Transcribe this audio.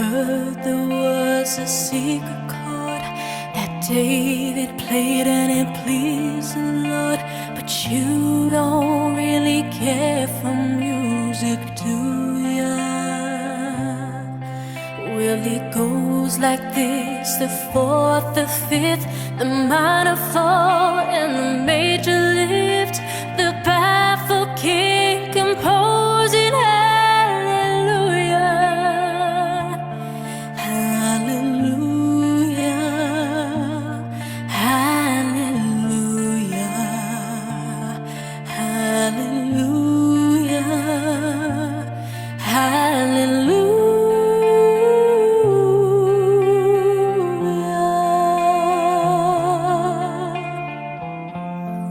heard there was a secret chord that David played and it pleased the Lord. But you don't really care for music, do ya? Well, it goes like this: the fourth, the fifth, the minor fall, and the major.